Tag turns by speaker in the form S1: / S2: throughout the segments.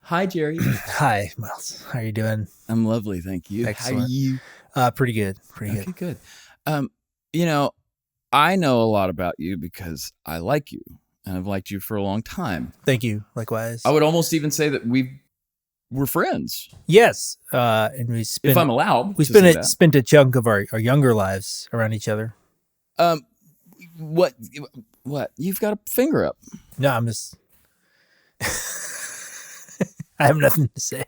S1: Hi, Jerry.
S2: Hi, Miles. How are you doing?
S1: I'm lovely, thank you.
S2: Excellent.
S1: How are you?
S2: Pretty good.
S1: Okay, good. You know, I know a lot about you because I like you, and I've liked you for a long time.
S2: Thank you. Likewise.
S1: I would almost even say that we're friends.
S2: Yes. And we spent,
S1: If I'm allowed
S2: we
S1: to say that.
S2: spent a chunk of our younger lives around each other.
S1: What? You've got a finger up.
S2: No, I'm just. I have nothing to say.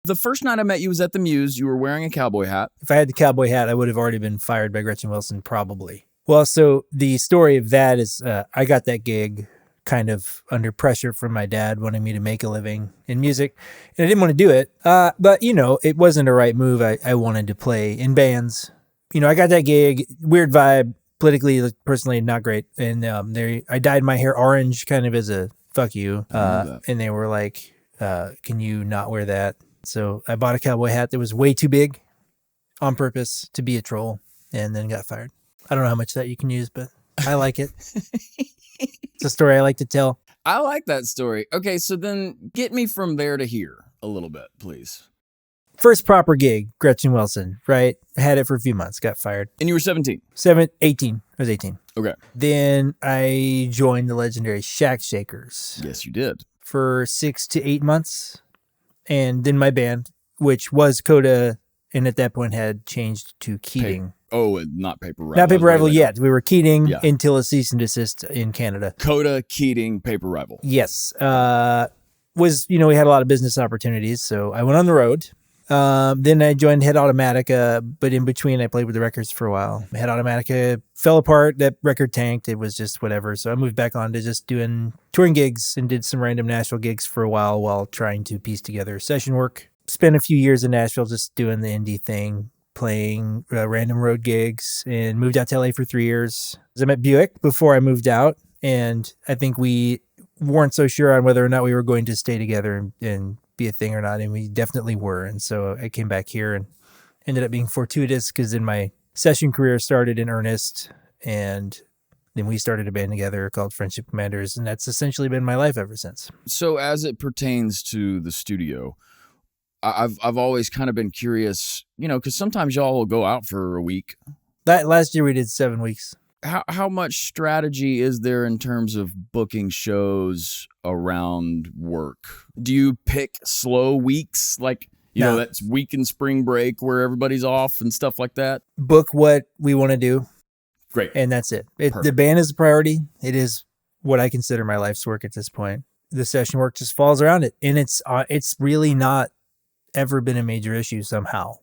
S1: The first night I met you was at the Muse. You were wearing a cowboy hat.
S2: If I had the cowboy hat, I would have already been fired by Gretchen Wilson, probably. Well, so the story of that is I got that gig kind of under pressure from my dad wanting me to make a living in music. And I didn't want to do it. But, it wasn't a right move. I wanted to play in bands. I got that gig, weird vibe, politically, personally, not great. And I dyed my hair orange kind of as a fuck you. And they were like, can you not wear that? So I bought a cowboy hat that was way too big on purpose to be a troll and then got fired. I don't know how much that you can use, but I like it. It's a story I like to tell.
S1: I like that story. Okay, so then get me from there to here a little bit, please.
S2: First proper gig, Gretchen Wilson, right? Had it for a few months, got fired.
S1: And you were 17?
S2: 18. I was 18.
S1: Okay.
S2: Then I joined the Legendary Shackshakers.
S1: Yes, you did.
S2: For 6 to 8 months. And then my band, which was Coda, and at that point had changed to Keating.
S1: Not Paper Rival.
S2: Not Paper Rival yet. We were Keating until a cease and desist in Canada.
S1: Coda, Keating, Paper Rival.
S2: Yes. We had a lot of business opportunities, so I went on the road. Then I joined Head Automatica, but in between I played with the records for a while. Head Automatica fell apart. That record tanked. It was just whatever. So I moved back on to just doing touring gigs and did some random Nashville gigs for a while trying to piece together session work. Spent a few years in Nashville just doing the indie thing, playing random road gigs, and moved out to LA for 3 years. I met Buick before I moved out, and I think we weren't so sure on whether or not we were going to stay together and be a thing or not, and we definitely were. And so I came back here and ended up being fortuitous because then my session career started in earnest, and then we started a band together called Friendship Commanders, and that's essentially been my life ever since.
S1: So as it pertains to the studio, I've always kind of been curious, because sometimes y'all will go out for a week.
S2: That last year we did 7 weeks.
S1: How much strategy is there in terms of booking shows around work? Do you pick slow weeks, like,
S2: No.
S1: That's week in spring break where everybody's off and stuff like that?
S2: Book what we want to do.
S1: Great.
S2: And that's it. The band is a priority. It is what I consider my life's work at this point. The session work just falls around it. And it's really not ever been a major issue somehow.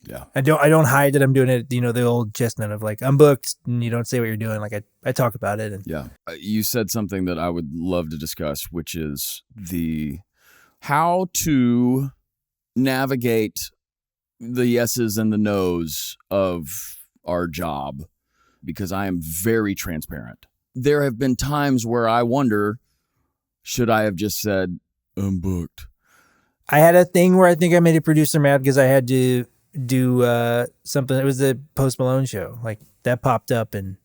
S1: Yeah.
S2: I don't hide that I'm doing it, the old chestnut of like, I'm booked, and you don't say what you're doing. Like I talk about it. And
S1: yeah. You said something that I would love to discuss, which is how to navigate the yeses and the nos of our job, because I am very transparent. There have been times where I wonder, should I have just said, I'm booked?
S2: I had a thing where I think I made a producer mad because I had to do something. It was the Post Malone show. Like that popped up and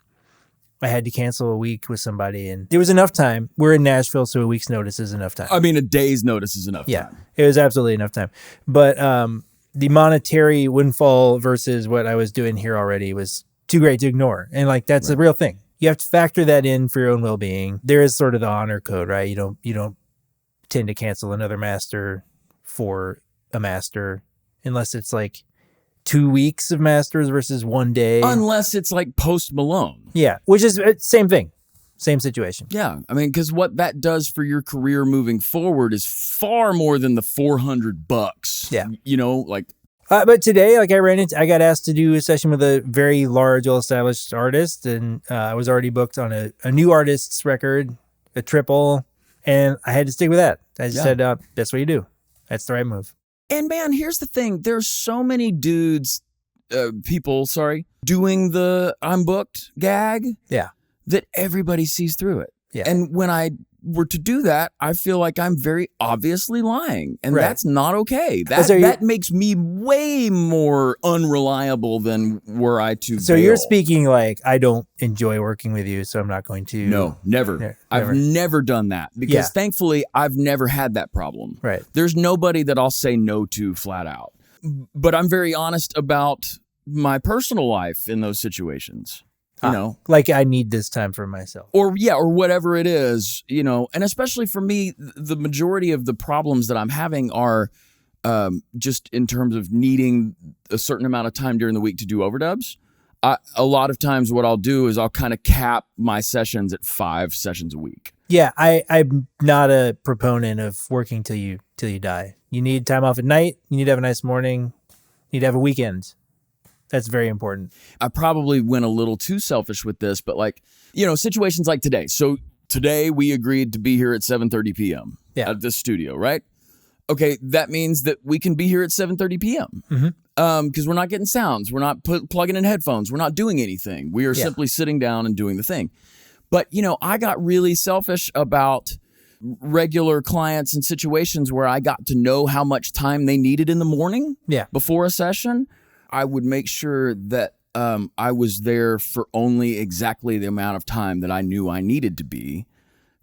S2: I had to cancel a week with somebody, and there was enough time. We're in Nashville, so a week's notice is enough time.
S1: I mean, a day's notice is enough time.
S2: It was absolutely enough time. But the monetary windfall versus what I was doing here already was too great to ignore. And like, that's a real thing. You have to factor that in for your own well-being. There is sort of the honor code, right? You don't tend to cancel another master for a master unless it's like 2 weeks of masters versus 1 day.
S1: Unless it's like Post Malone.
S2: Yeah, which is same thing. Same situation.
S1: Yeah. I mean, because what that does for your career moving forward is far more than the $400.
S2: Yeah. But today, like I got asked to do a session with a very large, well-established artist, and I was already booked on a new artist's record, a triple, and I had to stick with that. I just said, that's what you do. That's the right move.
S1: And man, here's the thing. There's so many people doing the I'm booked gag.
S2: Yeah.
S1: That everybody sees through it.
S2: Yeah.
S1: And when I were to do that, I feel like I'm very obviously lying, and
S2: Right.
S1: that's not okay.
S2: So
S1: That makes me way more unreliable than were I to
S2: So
S1: bail.
S2: you're speaking like, I don't enjoy working with you, so I'm not going to.
S1: No, never. I've never done that because thankfully I've never had that problem.
S2: Right.
S1: There's nobody that I'll say no to flat out. But I'm very honest about my personal life in those situations. You know,
S2: like I need this time for myself.
S1: Or whatever it is, you know, and especially for me, the majority of the problems that I'm having are just in terms of needing a certain amount of time during the week to do overdubs. A lot of times what I'll do is I'll kind of cap my sessions at 5 sessions a week.
S2: Yeah, I'm not a proponent of working till you die. You need time off at night. You need to have a nice morning. You need to have a weekend. That's very important.
S1: I probably went a little too selfish with this, but like, you know, situations like today. So today we agreed to be here at 7:30 p.m. At the studio, right? Okay, that means that we can be here at 7:30 p.m. Because we're not getting sounds. We're not plugging in headphones. We're not doing anything. We are simply sitting down and doing the thing. But, you know, I got really selfish about regular clients and situations where I got to know how much time they needed in the morning before a session. I would make sure that I was there for only exactly the amount of time that I knew I needed to be,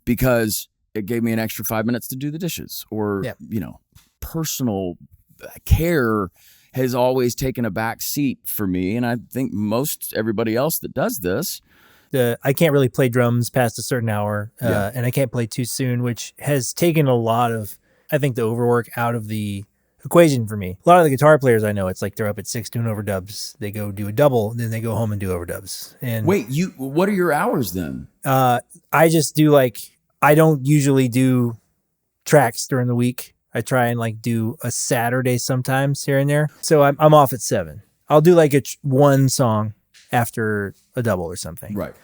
S1: because it gave me an extra 5 minutes to do the dishes, or, you know, personal care has always taken a back seat for me. And I think most everybody else that does this.
S2: I can't really play drums past a certain hour, and I can't play too soon, which has taken a lot of, I think, the overwork out of the equation for me. A lot of the guitar players I know, it's like they're up at 6 doing overdubs. They go do a double, then they go home and do overdubs. And
S1: wait, what are your hours then?
S2: I just do I don't usually do tracks during the week. I try and do a Saturday sometimes here and there. So I'm off at 7. I'll do one song after a double or something.
S1: Right.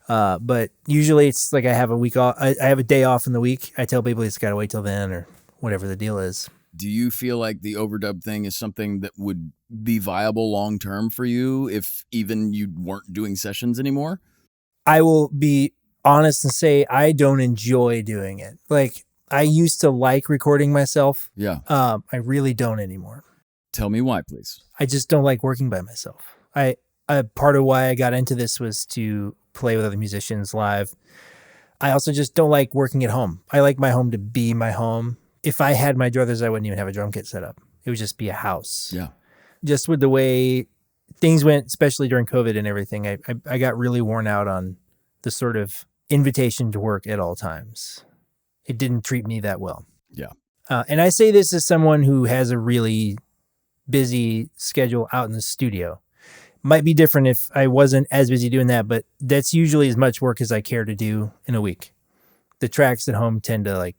S2: But usually it's I have a week off. I have a day off in the week. I tell people it's got to wait till then, or whatever the deal is.
S1: Do you feel like the overdub thing is something that would be viable long term for you if even you weren't doing sessions anymore?
S2: I will be honest and say I don't enjoy doing it. I used to like recording myself.
S1: Yeah.
S2: I really don't anymore.
S1: Tell me why, please.
S2: I just don't like working by myself. Part of why I got into this was to play with other musicians live. I also just don't like working at home. I like my home to be my home. If I had my druthers, I wouldn't even have a drum kit set up. It would just be a house.
S1: Yeah.
S2: Just with the way things went, especially during COVID and everything, I got really worn out on the sort of invitation to work at all times. It didn't treat me that well.
S1: Yeah.
S2: And I say this as someone who has a really busy schedule out in the studio. Might be different if I wasn't as busy doing that, but that's usually as much work as I care to do in a week. The tracks at home tend to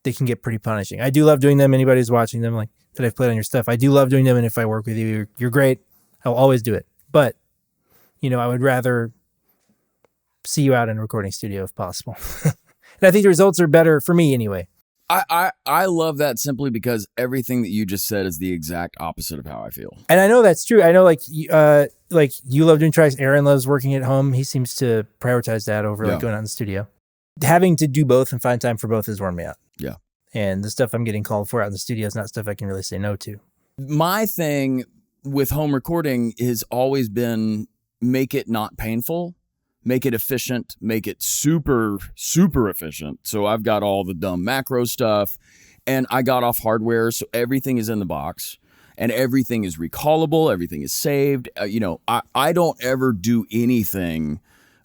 S2: they can get pretty punishing. I do love doing them. Anybody who's watching them, that I've played on your stuff, I do love doing them. And if I work with you, you're great. I'll always do it. But, I would rather see you out in a recording studio if possible. And I think the results are better for me anyway.
S1: I love that simply because everything that you just said is the exact opposite of how I feel.
S2: And I know that's true. I know you love doing tracks. Aaron loves working at home. He seems to prioritize that over going out in the studio. Having to do both and find time for both has worn me out.
S1: Yeah.
S2: And the stuff I'm getting called for out in the studio is not stuff I can really say no to.
S1: My thing with home recording has always been make it not painful. Make it efficient, make it super, super efficient. So I've got all the dumb macro stuff, and I got off hardware, so everything is in the box, and everything is recallable, everything is saved. I don't ever do anything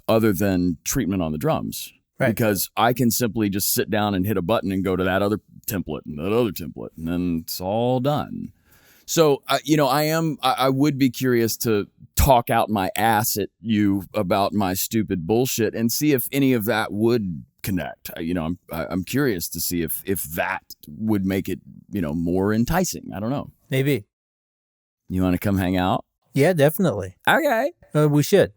S1: other than treatment on the drums. Right. Because I can simply just sit down and hit a button and go to that other template and that other template, and then it's all done. So, I would be curious to talk out my ass at you about my stupid bullshit and see if any of that would connect. I'm curious to see if that would make it, more enticing. I don't know.
S2: Maybe.
S1: You want to come hang out?
S2: Yeah, definitely.
S1: Okay.
S2: We should.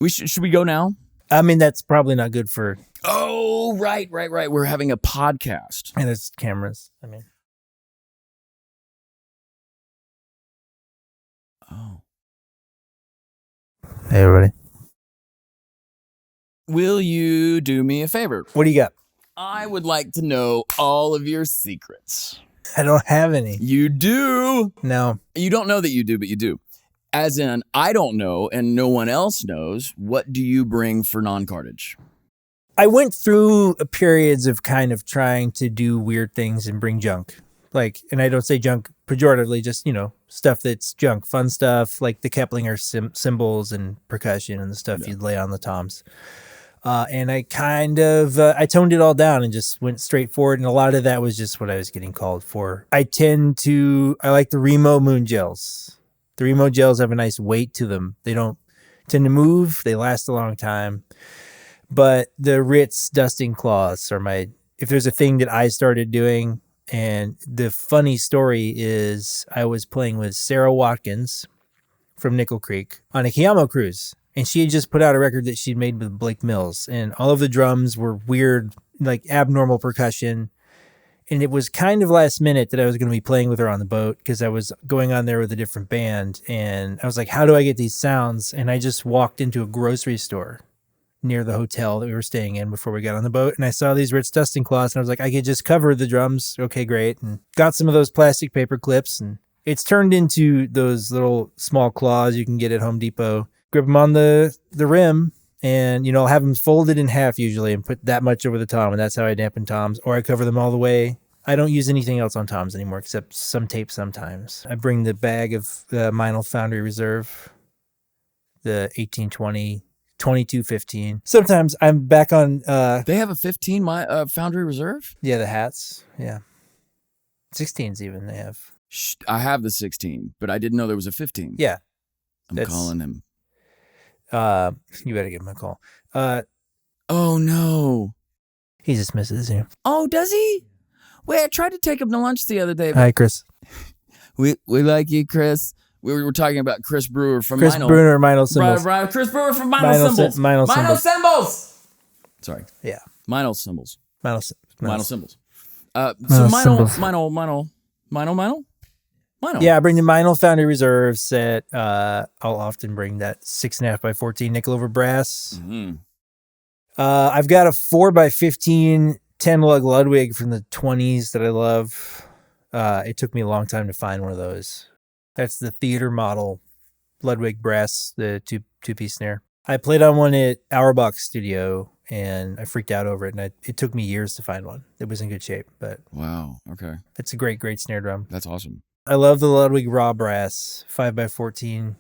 S1: Should we go now?
S2: I mean, that's probably not good for...
S1: Oh, right. We're having a podcast.
S2: And it's cameras.
S1: Oh.
S2: Hey, everybody.
S1: Will you do me a favor?
S2: What do you got?
S1: I would like to know all of your secrets.
S2: I don't have any.
S1: You do.
S2: No.
S1: You don't know that you do, but you do. As in, I don't know and no one else knows. What do you bring for non-cartage?
S2: I went through periods of kind of trying to do weird things and bring junk. Like, and I don't say junk pejoratively, just, you know, stuff that's junk, fun stuff, like the Keplinger cymbals and percussion and the stuff you'd lay on the toms. And I kind of, I toned it all down and just went straight forward. And a lot of that was just what I was getting called for. I like the Remo Moon gels. The Remo gels have a nice weight to them. They don't tend to move. They last a long time. But the Ritz dusting cloths are if there's a thing that I started doing. And the funny story is I was playing with Sarah Watkins from Nickel Creek on a Kiyamo cruise. And she had just put out a record that she'd made with Blake Mills. And all of the drums were weird, like abnormal percussion. And it was kind of last minute that I was going to be playing with her on the boat because I was going on there with a different band. And I was like, how do I get these sounds? And I just walked into a grocery store near the hotel that we were staying in before we got on the boat. And I saw these Ritz dusting cloths and I was like, I could just cover the drums. Okay, great. And got some of those plastic paper clips and it's turned into those little small claws you can get at Home Depot. Grip them on the rim and, you know, have them folded in half usually and put that much over the tom. And that's how I dampen toms, or I cover them all the way. I don't use anything else on toms anymore except some tape sometimes. I bring the bag of the Meinl Foundry Reserve, the 1820, 2215. Sometimes I'm back on...
S1: They have a 15 Foundry Reserve?
S2: Yeah, the hats. Yeah. 16s even they have.
S1: I have the 16, but I didn't know there was a 15.
S2: Yeah.
S1: I'm calling him.
S2: You better give him a call.
S1: Oh, no.
S2: He just misses you.
S1: Oh, does he? Wait, I tried to take him to lunch the other day.
S2: Hi, Chris.
S1: We like you, Chris. We were talking about Chris Brewer from
S2: Chris
S1: Meinl.
S2: Brewer, Meinl Cymbals.
S1: Chris Brewer from Meinl Cymbals.
S2: Meinl
S1: Cymbals. Sorry.
S2: Yeah.
S1: Meinl Cymbals.
S2: Meinl
S1: Cymbals.
S2: Meinl
S1: Meinl.
S2: Yeah, I bring the Meinl Foundry Reserve set. I'll often bring that 6.5 by 14 nickel over brass.
S1: Mm-hmm.
S2: I've got a 4 by 15 10 lug Ludwig from the 20s that I love. It took me a long time to find one of those. That's the theater model Ludwig brass, the two-piece snare. I played on one at Auerbach Studio, and I freaked out over it, and it took me years to find one. It was in good shape, but...
S1: Wow, okay.
S2: It's a great, great snare drum.
S1: That's awesome.
S2: I love the Ludwig raw brass, 5 by 14.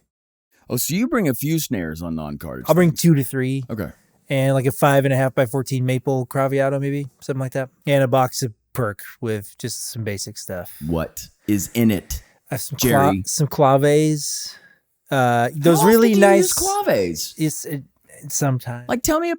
S1: Oh, so you bring a few snares on non-cartage.
S2: I'll bring 2 to 3.
S1: Okay.
S2: And like a 5.5 by 14 maple Craviotto, maybe, something like that. And a box of perk with just some basic stuff.
S1: What is in it?
S2: I have some
S1: Jerry.
S2: some claves. Those
S1: How
S2: really
S1: often do you
S2: nice
S1: use claves.
S2: It's sometimes.
S1: Like, tell me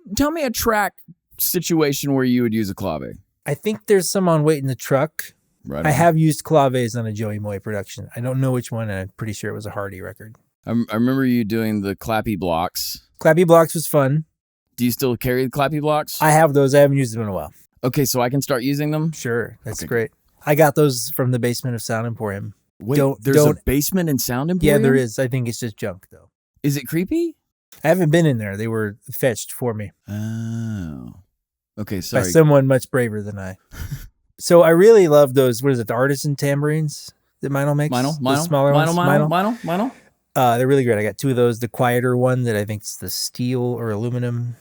S1: a track situation where you would use a clave.
S2: I think there's some on Wait in the Truck.
S1: Right.
S2: I have used claves on a Joey Moy production. I don't know which one, and I'm pretty sure it was a Hardy record.
S1: I remember you doing the clappy blocks.
S2: Clappy blocks was fun.
S1: Do you still carry the clappy blocks?
S2: I have those. I haven't used them in a while.
S1: Okay, so I can start using them?
S2: Sure. That's
S1: Okay.
S2: great. I got those from the basement of Sound Emporium.
S1: Wait, there's a basement in Sound Emporium?
S2: Yeah, there is. I think it's just junk, though.
S1: Is it creepy?
S2: I haven't been in there. They were fetched for me.
S1: Oh. Okay, sorry.
S2: By someone much braver than I. So I really love those, what is it, the artisan tambourines that Meinl makes? The smaller ones?
S1: Meinl.
S2: They're really great. I got 2 of those. The quieter one that I think is the steel or aluminum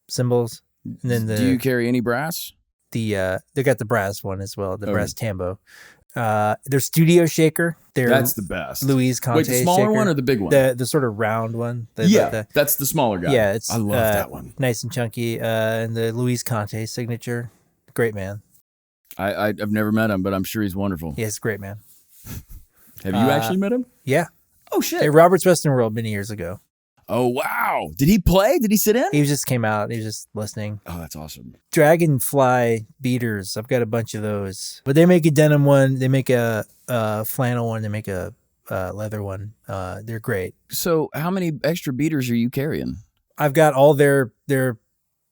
S2: cymbals. And then
S1: Do you carry any brass?
S2: They got the brass one as well, the brass tambo. Their studio shaker.
S1: That's the best.
S2: Louise Conte.
S1: Wait, the smaller
S2: shaker.
S1: one or the big one?
S2: The sort of round one.
S1: That's the smaller guy.
S2: Yeah,
S1: I love that one.
S2: Nice and chunky. And the Louise Conte signature. Great man.
S1: I've never met him, but I'm sure he's wonderful.
S2: Yeah, he's a great man.
S1: Have you actually met him?
S2: Yeah.
S1: Oh, shit.
S2: At Robert's Western World many years ago.
S1: Oh, wow. Did he play? Did he sit in?
S2: He just came out. He was just listening.
S1: Oh, that's awesome.
S2: Dragonfly beaters. I've got a bunch of those. But they make a denim one. They make a flannel one. They make a leather one. They're great.
S1: So how many extra beaters are you carrying?
S2: I've got all their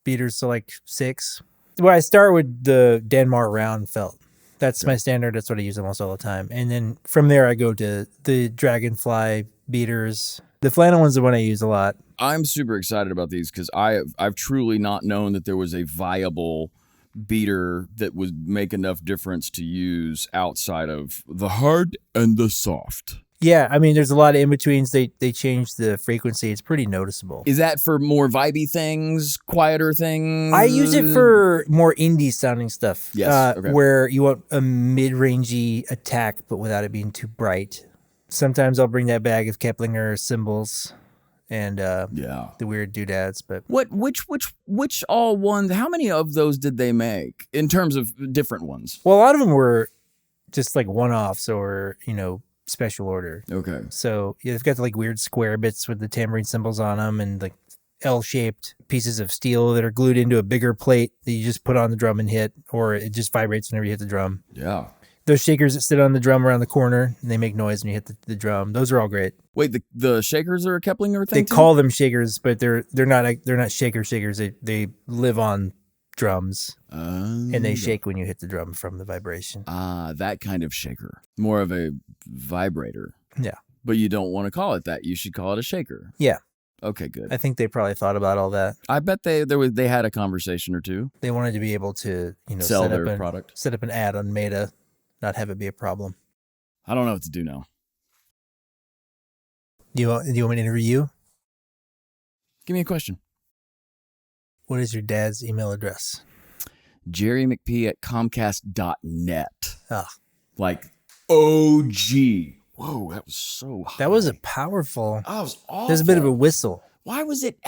S2: beaters, so like 6. Well, I start with the Danmar round felt. That's my standard. That's what I use almost all the time. And then from there, I go to the Dragonfly beaters. The flannel one's the one I use a lot.
S1: I'm super excited about these because I've truly not known that there was a viable beater that would make enough difference to use outside of the hard and the soft.
S2: Yeah, I mean, there's a lot of in-betweens. They changed the frequency. It's pretty noticeable.
S1: Is that for more vibey things, quieter things?
S2: I use it for more indie sounding stuff.
S1: Yes, okay.
S2: Where you want a mid-rangey attack, but without it being too bright. Sometimes I'll bring that bag of Keplinger cymbals and the weird doodads. But
S1: which all ones? How many of those did they make in terms of different ones?
S2: Well, a lot of them were just like one-offs or special order.
S1: Okay.
S2: So they've got like weird square bits with the tambourine cymbals on them and like L-shaped pieces of steel that are glued into a bigger plate that you just put on the drum and hit, or it just vibrates whenever you hit the drum.
S1: Yeah.
S2: Those shakers that sit on the drum around the corner and they make noise when you hit the drum. Those are all great.
S1: Wait, the shakers are a Keplinger thing?
S2: They call them shakers, but they're not shakers. They live on drums and they shake when you hit the drum from the vibration.
S1: That kind of shaker. More of a vibrator.
S2: Yeah.
S1: But you don't want to call it that. You should call it a shaker.
S2: Yeah.
S1: Okay, good.
S2: I think they probably thought about all that.
S1: I bet they had a conversation or two.
S2: They wanted to be able to,
S1: sell their product.
S2: Set up an ad on Meta, not have it be a problem.
S1: I don't know what to do now.
S2: Do you want me to interview you?
S1: Give me a question.
S2: What is your dad's email address?
S1: JerryMcPhee@Comcast.net. Like OG. Whoa, that was so high.
S2: That was a powerful.
S1: That was awful.
S2: There's a bit of a whistle.
S1: Why was it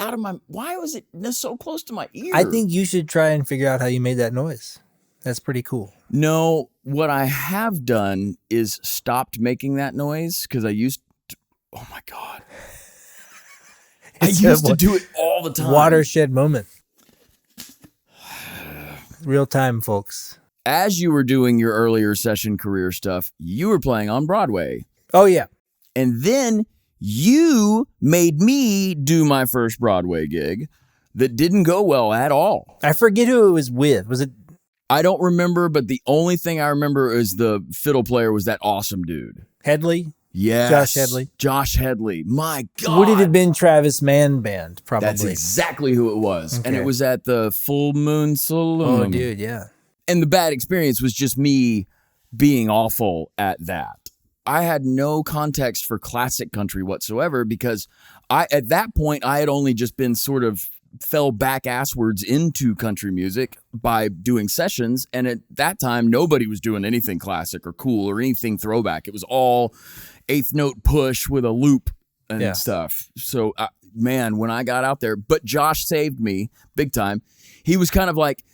S1: so close to my ear?
S2: I think you should try and figure out how you made that noise. That's pretty cool.
S1: No, what I have done is stopped making that noise because I used to, oh my God. I used to do it all the time.
S2: Watershed moment. Real time, folks.
S1: As you were doing your earlier session career stuff, you were playing on Broadway.
S2: Oh, yeah.
S1: And then you made me do my first Broadway gig that didn't go well at all.
S2: I forget who it was with. Was it?
S1: I don't remember, but the only thing I remember is the fiddle player was that awesome dude.
S2: Headley?
S1: Yes.
S2: Josh Headley.
S1: Josh Headley. My God.
S2: Would it have been Travis Mann Band? Probably.
S1: That's exactly who it was.
S2: Okay.
S1: And it was at the Full Moon Saloon.
S2: Oh, dude, yeah.
S1: And the bad experience was just me being awful at that. I had no context for classic country whatsoever because at that point I had only just been sort of fell back asswards into country music by doing sessions. And at that time, nobody was doing anything classic or cool or anything throwback. It was all eighth note push with a loop and stuff. So, man, when I got out there, but Josh saved me big time. He was kind of like,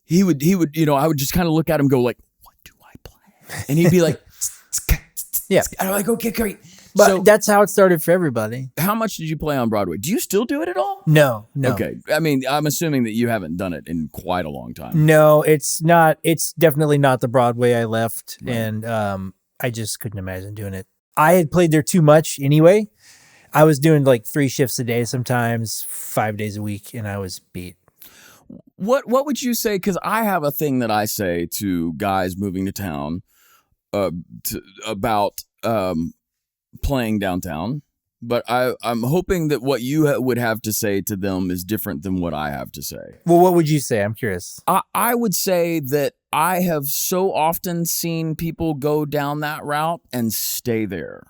S1: he would, I would just kind of look at him and go like, what do I play? And he'd be like,
S2: yeah.
S1: And I'm like, okay, great.
S2: But
S1: so,
S2: that's how it started for everybody.
S1: How much did you play on Broadway? Do you still do it at all?
S2: No.
S1: Okay. I mean, I'm assuming that you haven't done it in quite a long time.
S2: No, it's not. It's definitely not the Broadway I left.
S1: Right.
S2: And I just couldn't imagine doing it. I had played there too much anyway. I was doing like 3 shifts a day, sometimes 5 days a week, and I was beat.
S1: What would you say? Because I have a thing that I say to guys moving to town about playing downtown, but I'm hoping that what you would have to say to them is different than what I have to say.
S2: Well, what would you say? I'm curious.
S1: I would say that I have so often seen people go down that route and stay there.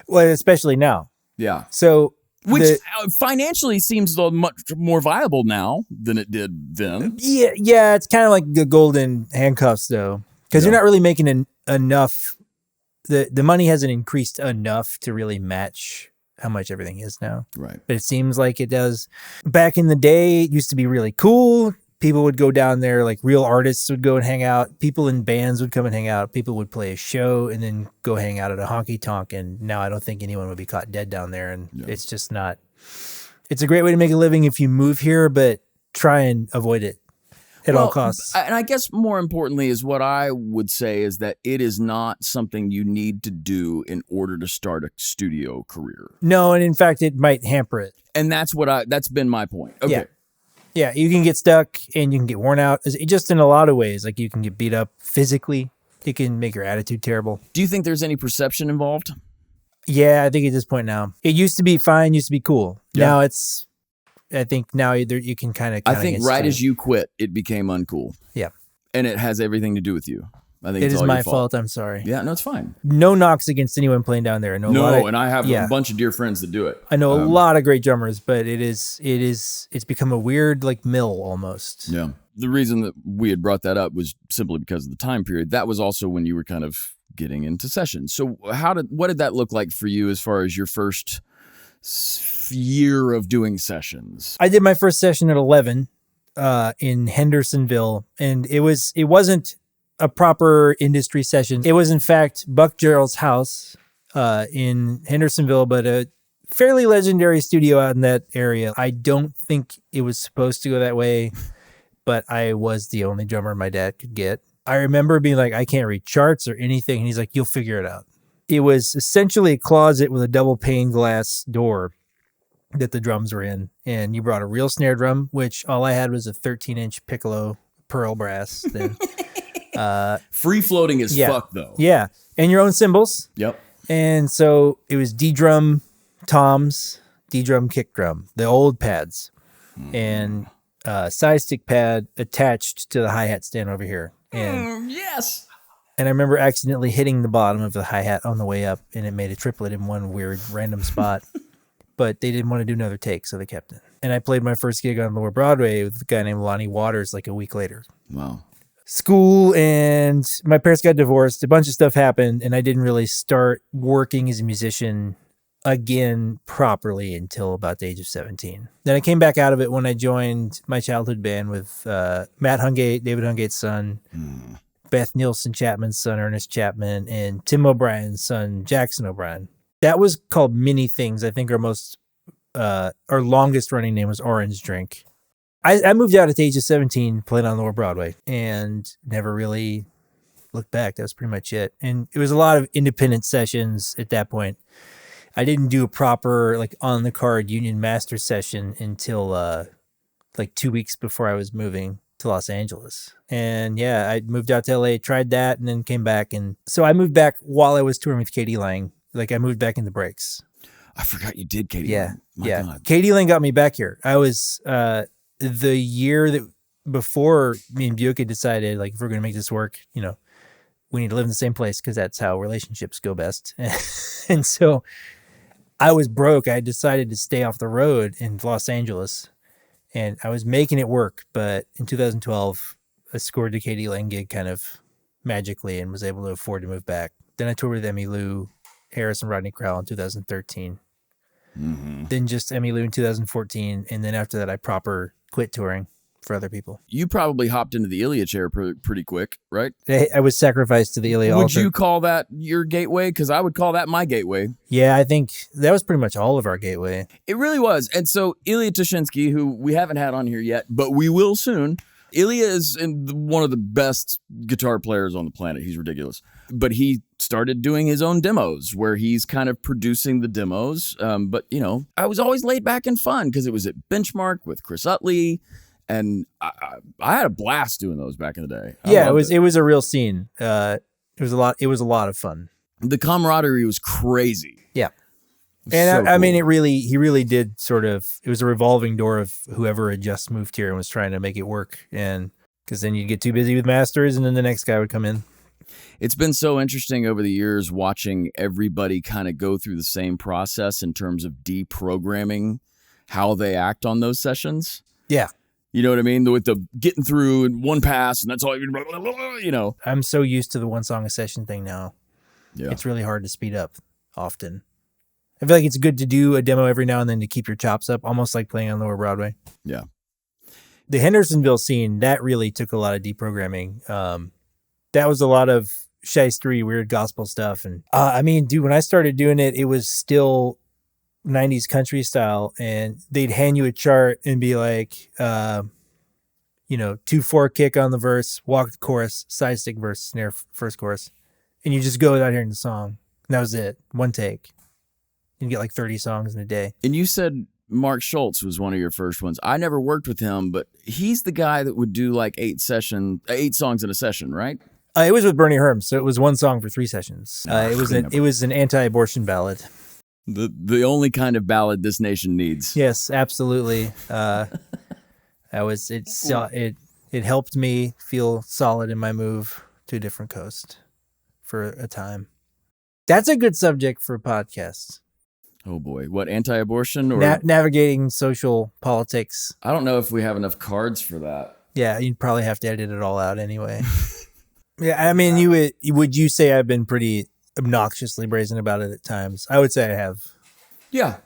S2: Well, especially now.
S1: Yeah.
S2: So,
S1: which financially seems much more viable now than it did then.
S2: Yeah, it's kind of like the golden handcuffs, though, because you're not really making enough. The money hasn't increased enough to really match how much everything is now.
S1: Right.
S2: But it seems like it does. Back in the day, it used to be really cool. People would go down there, like real artists would go and hang out. People in bands would come and hang out. People would play a show and then go hang out at a honky tonk. And now I don't think anyone would be caught dead down there. And it's just not. It's a great way to make a living if you move here, but try and avoid it at all costs.
S1: And I guess more importantly is what I would say is that it is not something you need to do in order to start a studio career.
S2: No, and in fact, it might hamper it.
S1: And that's been my point. Okay.
S2: Yeah, you can get stuck and you can get worn out. Just in a lot of ways, like you can get beat up physically. It can make your attitude terrible.
S1: Do you think there's any perception involved?
S2: Yeah, I think at this point now. It used to be fine, used to be cool.
S1: Yeah.
S2: Now it's I think now you can kind of.
S1: I think right as you quit, it became uncool.
S2: Yeah.
S1: And it has everything to do with you. I think
S2: It
S1: it's
S2: is
S1: all
S2: my
S1: your fault.
S2: I'm sorry.
S1: Yeah, no, it's fine.
S2: No knocks against anyone playing down there.
S1: And I have a bunch of dear friends that do it.
S2: I know a lot of great drummers, but it's become a weird like mill almost.
S1: Yeah. The reason that we had brought that up was simply because of the time period. That was also when you were kind of getting into sessions. So what did that look like for you as far as your first year of doing sessions?
S2: I did my first session at 11 in Hendersonville, and it wasn't a proper industry session. It was in fact Buck Gerald's house in Hendersonville, but a fairly legendary studio out in that area. I don't think it was supposed to go that way, but I was the only drummer my dad could get. I remember being like, I can't read charts or anything. And he's like, you'll figure it out. It was essentially a closet with a double pane glass door that the drums were in. And you brought a real snare drum, which all I had was a 13-inch piccolo pearl brass. Then,
S1: free floating as fuck, though.
S2: Yeah. And your own cymbals.
S1: Yep.
S2: And so it was D-drum toms, D-drum kick drum, the old pads, and side stick pad attached to the hi-hat stand over here. And
S1: yes.
S2: And I remember accidentally hitting the bottom of the hi-hat on the way up, and it made a triplet in one weird random spot. But they didn't want to do another take, so they kept it. And I played my first gig on Lower Broadway with a guy named Lonnie Waters like a week later.
S1: Wow.
S2: School and my parents got divorced. A bunch of stuff happened, and I didn't really start working as a musician again properly until about the age of 17. Then I came back out of it when I joined my childhood band with Matt Hungate, David Hungate's son, Beth Nielsen Chapman's son, Ernest Chapman, and Tim O'Brien's son, Jackson O'Brien. That was called Many Things. I think our longest running name was Orange Drink. I moved out at the age of 17, played on Lower Broadway, and never really looked back. That was pretty much it. And it was a lot of independent sessions at that point. I didn't do a proper like on the card union master session until like 2 weeks before I was moving to Los Angeles. And yeah, I moved out to LA, tried that, and then came back. And so I moved back while I was touring with Katie Lang. Like I moved back in the breaks.
S1: I forgot you did Katie
S2: Yeah.
S1: Lang. My God.
S2: Katie Lang got me back here. I was the year that before me and Buick had decided like if we're going to make this work, you know, we need to live in the same place because that's how relationships go best. And so I was broke. I decided to stay off the road in Los Angeles, and I was making it work. But in 2012, I scored the Katie Lang gig kind of magically and was able to afford to move back. Then I toured with Emmy Lou, Harris, and Rodney Crowell in 2013. Then just Emmy Lou in 2014. And then after that, I proper quit touring for other people.
S1: You probably hopped into the Ilya chair pretty quick, right?
S2: I was sacrificed to the Ilya altar.
S1: Would you call that your gateway? Because I would call that my gateway.
S2: Yeah, I think that was pretty much all of our gateway.
S1: It really was. And so Ilya Tushinsky, who we haven't had on here yet, but we will soon. Ilya is one of the best guitar players on the planet. He's ridiculous. But he started doing his own demos where he's kind of producing the demos. But, you know, I was always laid back and fun because it was at Benchmark with Chris Utley. And I had a blast doing those back in the day.
S2: Yeah, it was a real scene. It was a lot of fun.
S1: The camaraderie was crazy.
S2: Yeah. And I mean, he really did sort of, it was a revolving door of whoever had just moved here and was trying to make it work. And because then you'd get too busy with masters and then the next guy would come in.
S1: It's been so interesting over the years watching everybody kind of go through the same process in terms of deprogramming how they act on those sessions.
S2: Yeah.
S1: You know what I mean? With the getting through in one pass and that's all you know.
S2: I'm so used to the one song a session thing now.
S1: Yeah.
S2: It's really hard to speed up often. I feel like it's good to do a demo every now and then to keep your chops up, almost like playing on Lower Broadway.
S1: Yeah.
S2: The Hendersonville scene, that really took a lot of deprogramming. That was a lot of shystery, weird gospel stuff. And I mean, dude, when I started doing it, it was still 90s country style, and they'd hand you a chart and be like, 2/4 kick on the verse, walk the chorus, side stick verse, snare first chorus. And you just go without hearing the song. And that was it. One take. You get like 30 songs in a day.
S1: And you said Mark Schultz was one of your first ones. I never worked with him, but he's the guy that would do like 8 songs in a session, right?
S2: It was with Bernie Herm, so it was one song for 3 sessions. It was an anti-abortion ballad.
S1: The only kind of ballad this nation needs.
S2: Yes, absolutely. It helped me feel solid in my move to a different coast for a time. That's a good subject for a podcast.
S1: Oh boy, what, anti-abortion or
S2: navigating social politics?
S1: I don't know if we have enough cards for that.
S2: Yeah, you'd probably have to edit it all out anyway. Yeah, I mean, would you say I've been pretty obnoxiously brazen about it at times? I would say I have.
S1: Yeah.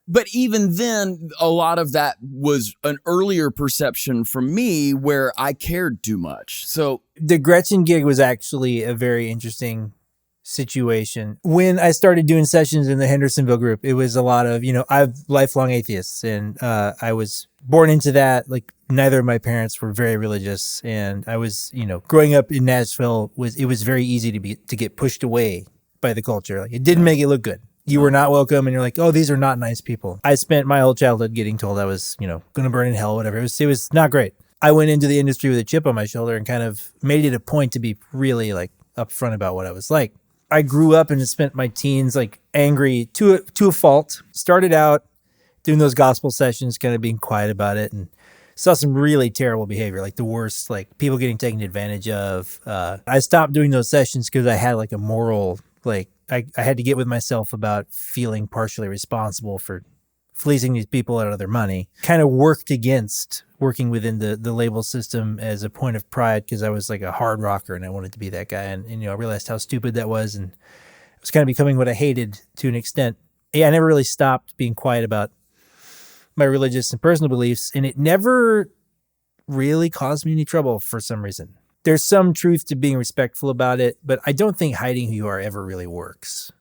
S1: But even then, a lot of that was an earlier perception from me where I cared too much. So
S2: the Gretchen gig was actually a very interesting situation. When I started doing sessions in the Hendersonville group, it was a lot of, I'm lifelong atheists, and I was born into that. Like, neither of my parents were very religious, and I was, growing up in Nashville, it was very easy to get pushed away by the culture. Like, it didn't make it look good. You were not welcome, and you're like, oh, these are not nice people. I spent my whole childhood getting told I was, going to burn in hell, whatever. It was not great. I went into the industry with a chip on my shoulder and kind of made it a point to be really like upfront about what I was like. I grew up and spent my teens like angry to a fault. Started out doing those gospel sessions, kind of being quiet about it, and saw some really terrible behavior, like the worst, like people getting taken advantage of. I stopped doing those sessions because I had like a moral, like I had to get with myself about feeling partially responsible for fleecing these people out of their money. Kind of worked against working within the label system as a point of pride because I was like a hard rocker and I wanted to be that guy. And I realized how stupid that was, and it was kind of becoming what I hated to an extent. Yeah, I never really stopped being quiet about my religious and personal beliefs, and it never really caused me any trouble for some reason. There's some truth to being respectful about it, but I don't think hiding who you are ever really works.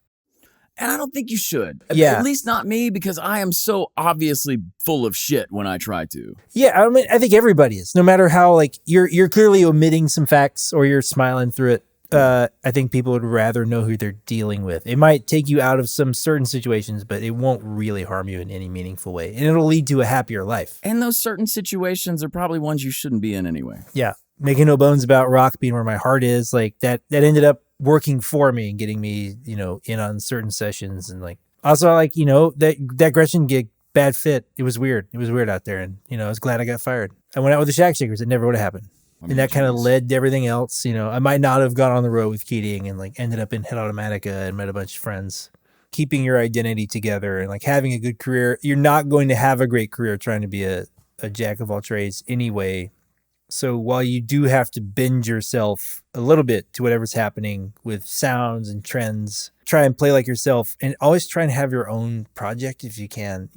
S1: And I don't think you should.
S2: Yeah.
S1: At least not me, because I am so obviously full of shit when I try to.
S2: Yeah, I mean, I think everybody is. No matter how, like, you're clearly omitting some facts or you're smiling through it. I think people would rather know who they're dealing with. It might take you out of some certain situations, but it won't really harm you in any meaningful way. And it'll lead to a happier life.
S1: And those certain situations are probably ones you shouldn't be in anyway.
S2: Yeah. Making no bones about rock being where my heart is, like that ended up working for me and getting me, in on certain sessions. And like, also like, that Gretchen gig, bad fit. It was weird. It was weird out there. And, I was glad I got fired. I went out with the Shackshakers. It never would have happened. And that kind of led to everything else. I might not have gone on the road with Keating and like ended up in Head Automatica and met a bunch of friends. Keeping your identity together and like having a good career. You're not going to have a great career trying to be a jack of all trades anyway. So while you do have to bend yourself a little bit to whatever's happening with sounds and trends, try and play like yourself and always try and have your own project if you can.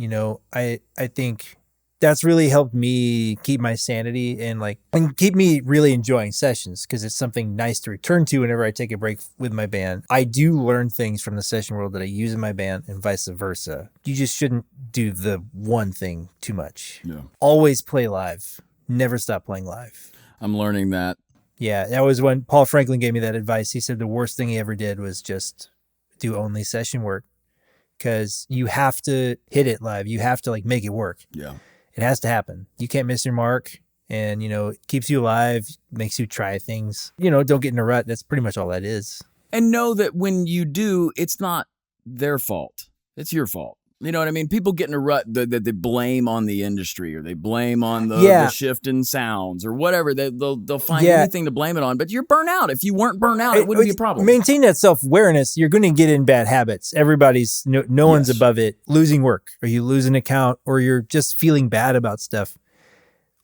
S2: I think that's really helped me keep my sanity and keep me really enjoying sessions because it's something nice to return to whenever I take a break with my band. I do learn things from the session world that I use in my band and vice versa. You just shouldn't do the one thing too much.
S1: Yeah.
S2: Always play live. Never stop playing live.
S1: I'm learning that.
S2: Yeah, that was when Paul Franklin gave me that advice. He said the worst thing he ever did was just do only session work because you have to hit it live. You have to make it work.
S1: Yeah.
S2: It has to happen. You can't miss your mark and, it keeps you alive, makes you try things. Don't get in a rut. That's pretty much all that is.
S1: And know that when you do, it's not their fault. It's your fault. You know what I mean? People get in a rut that they blame on the industry or they blame on the shift in sounds or whatever. They'll find anything to blame it on. But you're burnt out. If you weren't burnt out, it wouldn't be a problem.
S2: Maintain that self-awareness. You're going to get in bad habits. Everybody's, no one's above it. Losing work or you lose an account or you're just feeling bad about stuff.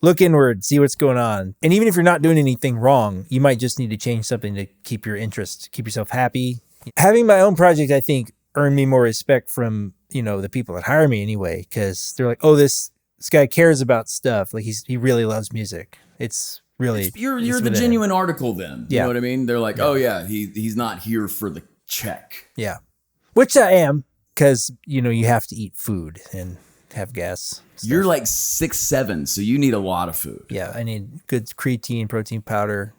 S2: Look inward, see what's going on. And even if you're not doing anything wrong, you might just need to change something to keep your interest, keep yourself happy. Having my own project, I think, earned me more respect from the people that hire me anyway, because they're like, oh, this guy cares about stuff. Like he really loves music. It's really
S1: you're the genuine article then. You know what I mean? They're like, oh yeah, he's not here for the check.
S2: Yeah, which I am, because you have to eat food and have gas. Stuff.
S1: You're like 6'7", so you need a lot of food.
S2: Yeah, I need good creatine, protein powder.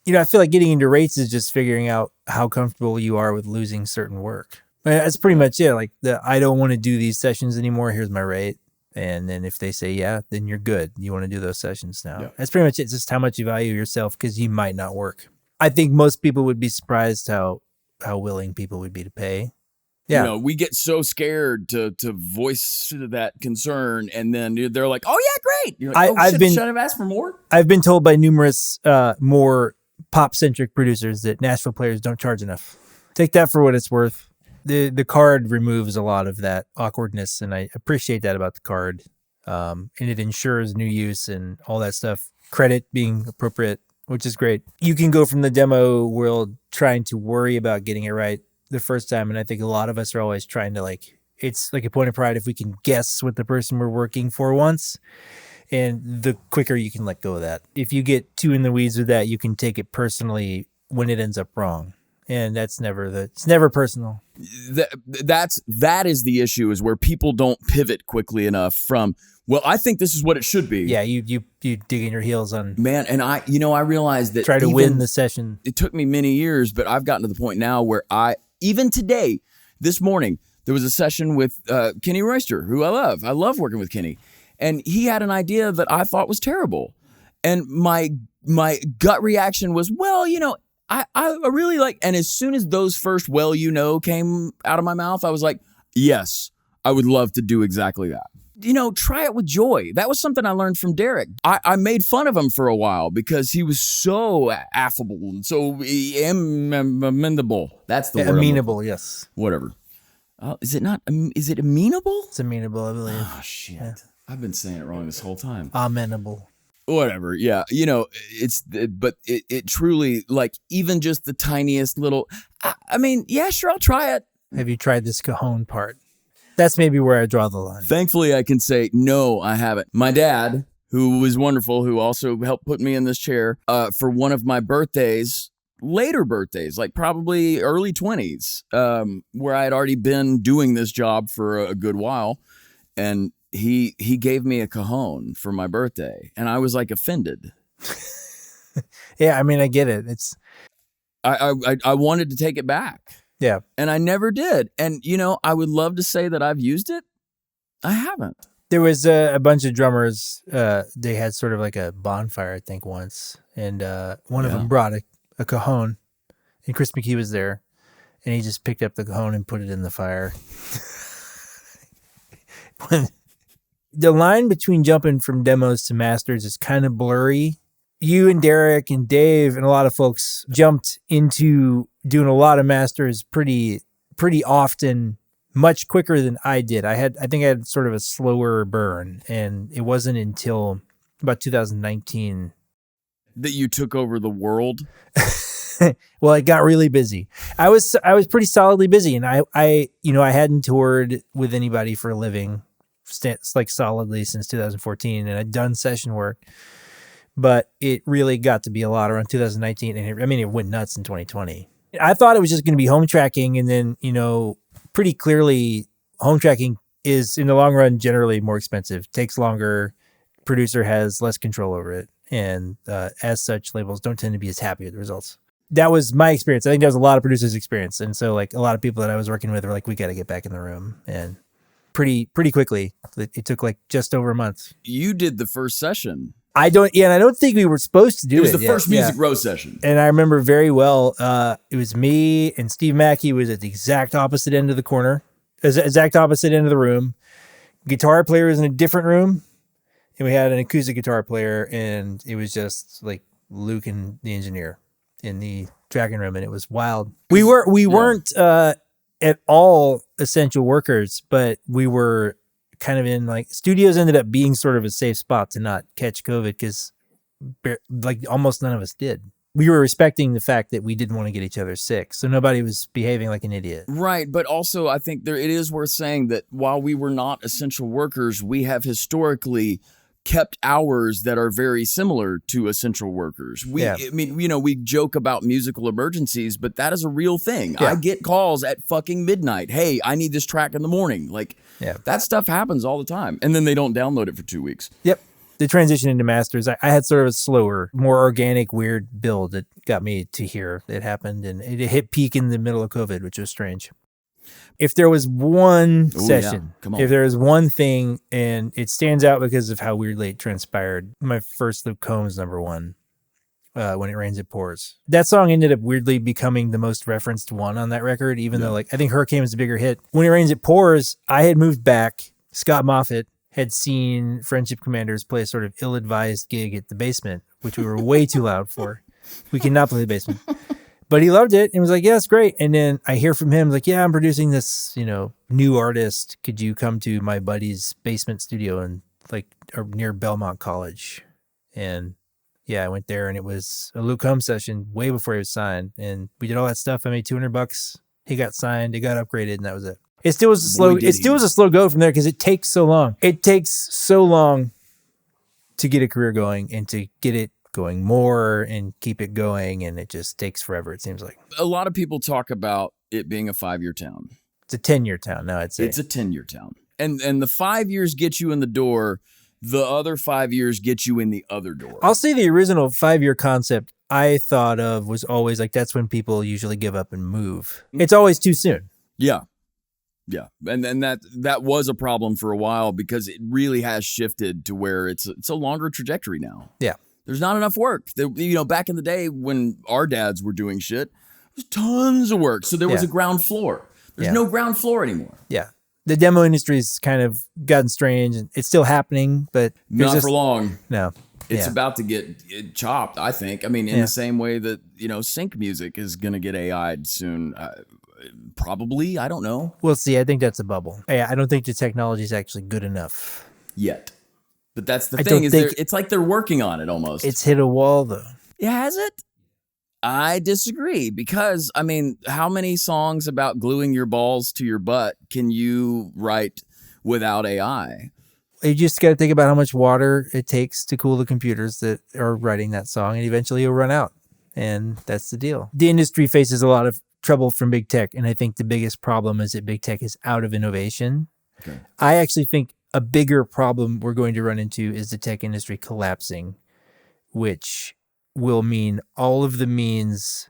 S2: I feel like getting into rates is just figuring out how comfortable you are with losing certain work. That's pretty much it. Like I don't want to do these sessions anymore. Here's my rate. And then if they say, yeah, then you're good. You want to do those sessions now. Yeah. That's pretty much it. It's just how much you value yourself because you might not work. I think most people would be surprised how willing people would be to pay.
S1: You know, we get so scared to voice that concern, and then they're like, "Oh yeah, great." You're like, should I have asked for more?
S2: I've been told by numerous more pop-centric producers that Nashville players don't charge enough. Take that for what it's worth. The card removes a lot of that awkwardness, and I appreciate that about the card. And it ensures new use and all that stuff. Credit being appropriate, which is great. You can go from the demo world trying to worry about getting it right the first time, and I think a lot of us are always trying to it's like a point of pride if we can guess what the person we're working for wants, and the quicker you can let go of that. If you get too in the weeds with that, you can take it personally when it ends up wrong, and it's never personal.
S1: That is the issue, is where people don't pivot quickly enough from, well, I think this is what it should be.
S2: Yeah, you dig in your heels on.
S1: Man, and I realized that
S2: try to win the session.
S1: It took me many years, but I've gotten to the point now where even today, this morning, there was a session with Kenny Royster, who I love. I love working with Kenny. And he had an idea that I thought was terrible. And my gut reaction was, well, I really like, and as soon as those first came out of my mouth, I was like, yes, I would love to do exactly that. Try it with joy. That was something I learned from Derek. I made fun of him for a while because he was so affable and so amenable. That's the word.
S2: Amenable, yes.
S1: Whatever. Is it not? Is it amenable?
S2: It's amenable, I believe.
S1: Oh, shit. Yeah. I've been saying it wrong this whole time.
S2: Amenable.
S1: Whatever. Yeah. But it truly, even just the tiniest little, yeah, sure, I'll try it.
S2: Have you tried this cajon part? That's maybe where I draw the line.
S1: Thankfully, I can say, no, I haven't. My dad, who was wonderful, who also helped put me in this chair, for one of my birthdays, later birthdays, like probably early 20s, where I had already been doing this job for a good while. And he gave me a cajon for my birthday. And I was offended.
S2: Yeah, I get it. It's
S1: I wanted to take it back.
S2: Yeah.
S1: And I never did. And, I would love to say that I've used it. I haven't.
S2: There was a bunch of drummers. They had sort of like a bonfire, I think, once. And one of them brought a cajon. And Chris McKee was there. And he just picked up the cajon and put it in the fire. The line between jumping from demos to masters is kind of blurry. You and Derek and Dave and a lot of folks jumped into doing a lot of masters pretty often, much quicker than I did. I think I had sort of a slower burn, and it wasn't until about 2019
S1: that you took over the world.
S2: Well, I got really busy. I was pretty solidly busy, and I hadn't toured with anybody for a living, solidly since 2014, and I'd done session work. But it really got to be a lot around 2019. And it went nuts in 2020. I thought it was just going to be home tracking. And then, pretty clearly home tracking is in the long run generally more expensive, takes longer, producer has less control over it. And as such, labels don't tend to be as happy with the results. That was my experience. I think that was a lot of producers' experience. And so a lot of people that I was working with were like, we got to get back in the room. And pretty quickly, it took just over a month.
S1: You did the first session.
S2: I don't think we were supposed to do it.
S1: It was the first Music Row session.
S2: And I remember very well, it was me and Steve Mackey was at the exact opposite end of the corner, exact opposite end of the room. Guitar player was in a different room, and we had an acoustic guitar player, and it was just Luke and the engineer in the tracking room, and it was wild. We weren't at all essential workers, but we were kind of in studios ended up being sort of a safe spot to not catch COVID because almost none of us did. We were respecting the fact that we didn't want to get each other sick. So nobody was behaving like an idiot.
S1: Right. But also I think it is worth saying that while we were not essential workers, we have historically kept hours that are very similar to essential workers. We joke about musical emergencies, but that is a real thing. Yeah. I get calls at fucking midnight. Hey, I need this track in the morning. That stuff happens all the time. And then they don't download it for 2 weeks.
S2: Yep. The transition into masters, I had sort of a slower, more organic, weird build that got me to here. It happened, and it hit peak in the middle of COVID, which was strange. If there was one session, if there was one thing, and it stands out because of how weirdly it transpired, my first Luke Combs #1, When It Rains, It Pours. That song ended up weirdly becoming the most referenced one on that record, even though like I think Hurricane was a bigger hit. When It Rains, It Pours, I had moved back. Scott Moffat had seen Friendship Commanders play a sort of ill-advised gig at the Basement, which we were way too loud for. We cannot play the Basement. But he loved it and was like, yeah, it's great. And then I hear from him like, yeah, I'm producing this, new artist. Could you come to my buddy's basement studio and near Belmont College? And yeah, I went there and it was a Luke Combs session way before he was signed. And we did all that stuff. I made $200. He got signed. It got upgraded, and that was it. It still was a slow go from there because it takes so long. It takes so long to get a career going and to get it going more and keep it going, and it just takes forever, it seems like.
S1: A lot of people talk about it being a 5-year town.
S2: It's a 10-year town now, I'd say.
S1: It's a 10-year town. And the 5 years get you in the door. The other 5 years get you in the other door.
S2: I'll say the original 5-year concept I thought of was always like, that's when people usually give up and move. It's always too soon.
S1: Yeah. Yeah. And that was a problem for a while because it really has shifted to where it's a longer trajectory now.
S2: Yeah.
S1: There's not enough work. Back in the day when our dads were doing shit, there's tons of work. So there was a ground floor. There's no ground floor anymore.
S2: Yeah. The demo industry's kind of gotten strange, and it's still happening, but
S1: not for long.
S2: No.
S1: It's about to get chopped, I think. I mean, in the same way that, sync music is going to get AI'd soon. Probably. I don't know.
S2: We'll see. I think that's a bubble. I don't think the technology is actually good enough
S1: yet. But that's the thing. It's like they're working on it almost.
S2: It's hit a wall, though.
S1: Has it? I disagree because, how many songs about gluing your balls to your butt can you write without AI?
S2: You just got to think about how much water it takes to cool the computers that are writing that song, and eventually it'll run out. And that's the deal. The industry faces a lot of trouble from big tech, and I think the biggest problem is that big tech is out of innovation. Okay. I actually think a bigger problem we're going to run into is the tech industry collapsing, which will mean all of the means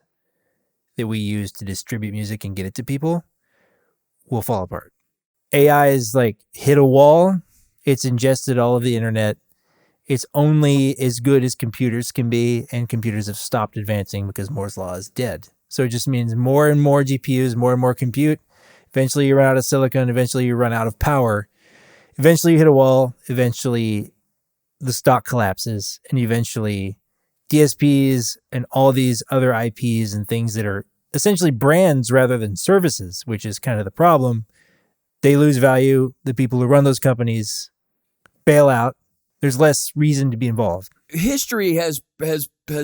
S2: that we use to distribute music and get it to people will fall apart. AI is hit a wall. It's ingested all of the internet. It's only as good as computers can be, and computers have stopped advancing because Moore's law is dead. So it just means more and more GPUs, more and more compute. Eventually you run out of silicon. Eventually you run out of power. Eventually you hit a wall. Eventually the stock collapses, and eventually DSPs and all these other IPs and things that are essentially brands rather than services, which is kind of the problem. They lose value. The people who run those companies bail out. There's less reason to be involved.
S1: History has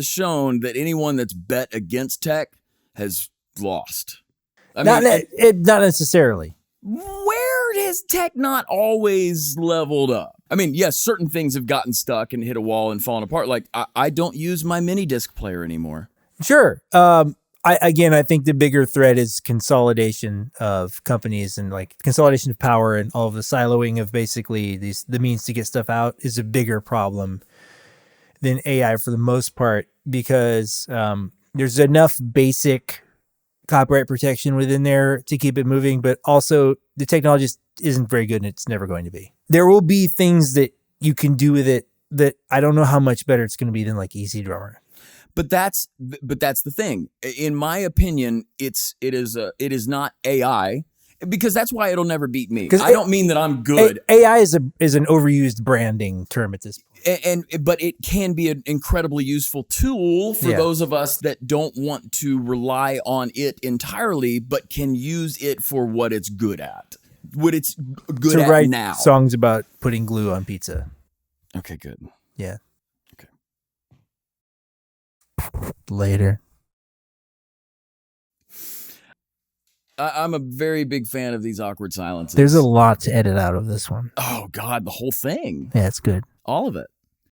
S1: shown that anyone that's bet against tech has lost.
S2: Not necessarily.
S1: Where has tech not always leveled up? Yes, certain things have gotten stuck and hit a wall and fallen apart. Like, I don't use my mini disc player anymore.
S2: Sure. I think the bigger threat is consolidation of companies and consolidation of power, and all of the siloing of basically the means to get stuff out is a bigger problem than AI for the most part, because there's enough basic copyright protection within there to keep it moving, but also the technology isn't very good and it's never going to be. There will be things that you can do with it that I don't know how much better it's going to be than Easy Drummer.
S1: But that's the thing. In my opinion, it is not AI, because that's why it'll never beat me. I don't mean that I'm good.
S2: AI is an overused branding term at this point.
S1: But it can be an incredibly useful tool for those of us that don't want to rely on it entirely, but can use it for what it's good at. What it's good at
S2: write
S1: now.
S2: Songs about putting glue on pizza.
S1: Okay, good.
S2: Yeah.
S1: Okay.
S2: Later.
S1: I'm a very big fan of these awkward silences.
S2: There's a lot to edit out of this one.
S1: Oh, God, the whole thing.
S2: Yeah, it's good.
S1: All of it.